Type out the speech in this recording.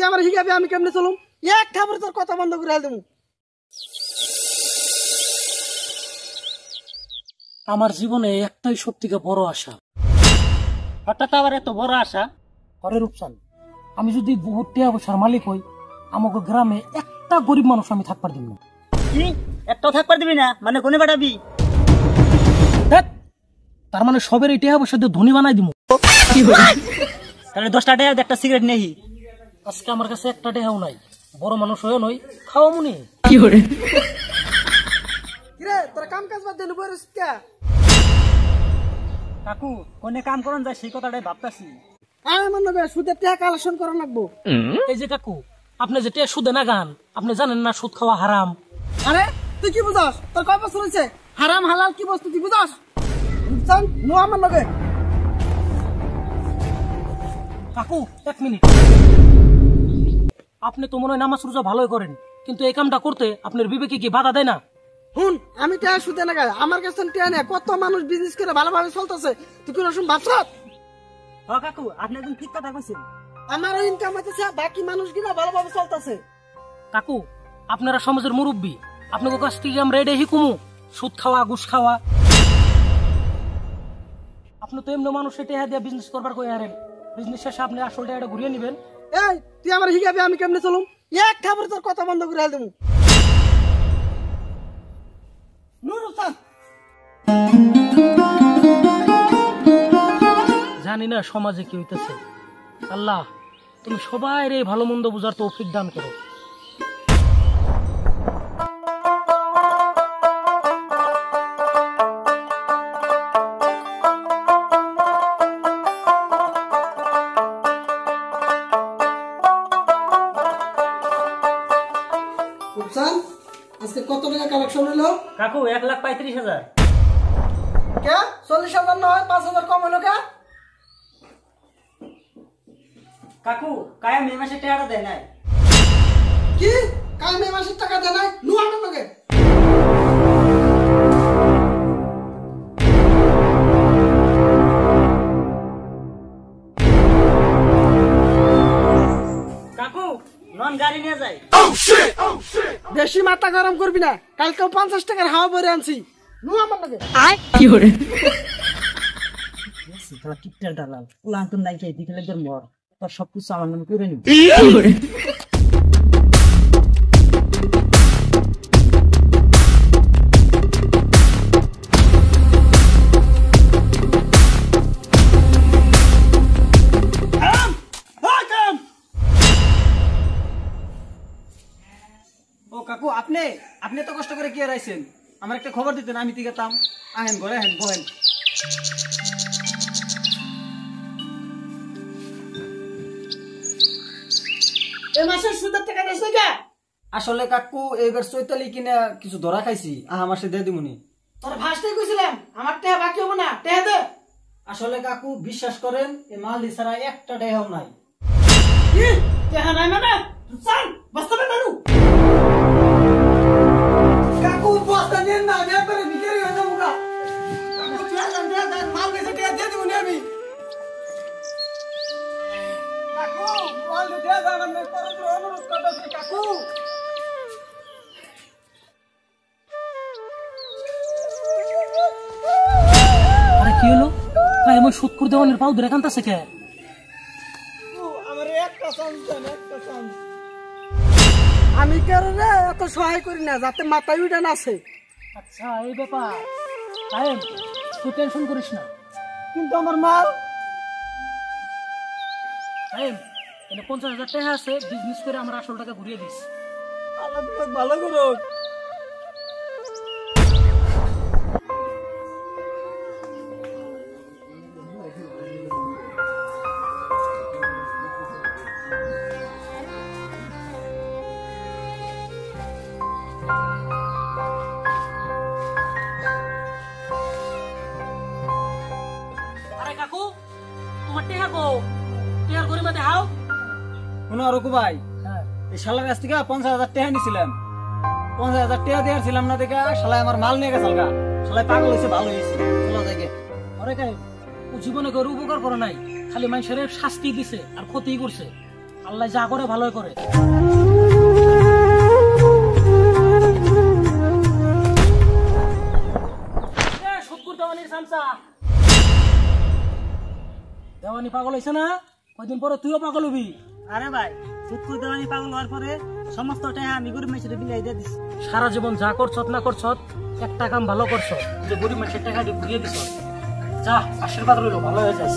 তুই আমার হিগাবি আমি কেমনে চলুম এক খাবার তোর কথা বন্ধ করে দেবো। আমার জীবনে একটাই সত্যিকে বড় আশা। হঠাৎ আবার এত বড় আশা? আরে রূপসান, আমি যদি বহুত টাকা পয়সার মালিক হই, আমাকে গ্রামে একটা গরিব মানুষ আমি থাকবার দিব না। কি একটাও থাকবার দিবি না? মানে কোনে পাঠাবি? তার মানে সবের এই টাকা পয়সা দিয়ে ধনী বানাই দিব। তাহলে 10টা টাকা একটা সিগারেট নেই। আজকে আমার কাছে একটা টাকাও নাই, বড় মানুষ হয়ে নই, খাওয়া মনে। কিরে তোর কাম কাজ বাদ দেন বইরস কে? কাকু কোনে কাম করন যায় সেই কথাটাই ভাবতাছি। আরে মানবে সুদের টাকা কালেকশন করা লাগবো। এই যে কাকু, আপনি যে টাকা সুদে না গান, আপনি জানেন না সুদ খাওয়া হারাম? আরে তুই কি বুঝাস? তোর কয় বছর হইছে? হারাম হালাল কি বস্তু তুই বুঝাস? বুঝছান নো আমার লগে। কাকু এক মিনিট, আপনি তো মনে হয় নামাজ রোজা ভালোই করেন, কিন্তু এই কামটা করতে আপনার বিবেকে কি বাধা দেয় না? হুন আমি টাকা সুদে না গাই, আমার কাছে টাকা নেই, কত মানুষ বিজনেস করে ভালোভাবে চলতেছে, তুই কোন সময় ভাবছ? হ কাকু আপনি একদম ঠিক কথা কইছেন। আমারও ইনকাম হইতেছে, বাকি মানুষগুলো ভালোভাবে চলতেছে। কাকু আপনারা সমাজের মুরব্বী, আপনাকে কাছ থেকে আমরা এটাই শিখুমু সুদ খাওয়া ঘুষ খাওয়া। আপনি তো এমনি মানুষের টাকা দিয়ে বিজনেস করবার কই হারেন, বিজনেস শেষে আপনি আসল টাকাটা ঘুরিয়ে নেবেন। এই তুই আমার হিগাবি আমি কেমনে চলুম এক খাবার তোর কথা বন্ধ করে দেবো। জানি না সমাজে কি হইতেছে, আল্লাহ তুমি সবাই রে ভালো মন্দ বুঝার তৌফিক দান করো। আজকে কত টাকা কালেকশন হলো? কাকু 1,35,000। কে 40,000 নয় 5,000 কম হলো কে? কাকু কায়া মে মাসে টাকাটা দেয় নাই। কি কাল মে মাসের টাকা দেয় নাই? নু আমার লগে। কাকু নন গাড়ি নিয়ে যায়। বেশি মাথা গরম করবি না, কালকেও 50 টাকার হাওয়া ভরে আনছি, নু আমার লগে। কি করে তোরা কিপটার দালাল উলান তো নাই খেয়ে দিকে লাগবে মর, তোর সবকিছু আমার নামে করে নিবি। ও কাকু আপনি আপনি তো কষ্ট করে কি আর আইছেন, আমার একটা খবর দিতেন আমি দিতাম। আহেন ঘরে আহেন বহেন। এই মাসের সুদের টাকা দেশ না? আসলে কাকু এইবার চৈতালি কিনা কিছু ধরা খাইছি, মাসে দিয়ে দিমুনি। তোর ভাসটাই কইছিলাম আমার টাকা বাকি হবো না, টাকা দে। আসলে কাকু বিশ্বাস করেন এই মাল ছাড়া একটা টাকাও নাই। কি টাকা নাই মানে? চল বাস্তবে নানু। কাকু বস্তা নেন না, আমি একবারে ভিখারি হয়ে যাবো গা। মাল বেচে টাকা দিয়ে দিবনি আমি। কাকু মাল দিয়ে দেন, আমি করজ অনুরোধ করতেছি কাকু। আরে কি হলো ভাই, আমার সুদ করে দেওয়ানের পাউ ধরে কান্তাছে কে? আমার একটা চান্স দেন, একটা চান্স। আমি কারণে এত সহায় করি না যাতে মাথায় উঠে না আছে। আচ্ছা এই ব্যাপার, আরে তুই টেনশন করিস না। কিন্তু আমার মাল এনে 50,000 টাকা আছে, বিজনেস করে আমার আসল টাকা ঘুরিয়ে দিস। আল্লাহ তোমাকে ভালো করুক। আরে কাকু তোমার টাকা কো? টাকা গরিবা দেখাও। শোনো রঘু ভাই, এই শালার কাছ থেকে 50,000 টাকা নিছিলাম। 50,000 টাকা দেওয়ার ছিলাম না দেখা শালায় আমার মাল নিয়ে গেছে। শালায় পাগল হয়েছে, ভালো হয়েছে, চলো যাই। আরে কাই ও জীবনে করে উপকার করে নাই, খালি মানুষের শাস্তি দিছে আর ক্ষতি করছে। আল্লাহ যা করে ভালোই করে। দেওয়ানি পাগল হয়েছে না, কয়দিন পরে তুইও পাগল হবি। আরে ভাই সুৎকুর দেওয়ানি পাগল হওয়ার পরে সমস্ত টাকা আমি গরিব মানুষের বিলাই দিয়ে দিচ্ছি। সারা জীবন যা করছত না করছত, একটা কাম ভালো করছ, যে গরিব মানুষের টাকা দিয়ে ঘুরিয়ে দিছ। যা, আশীর্বাদ রইল, ভালো হয়ে যাস।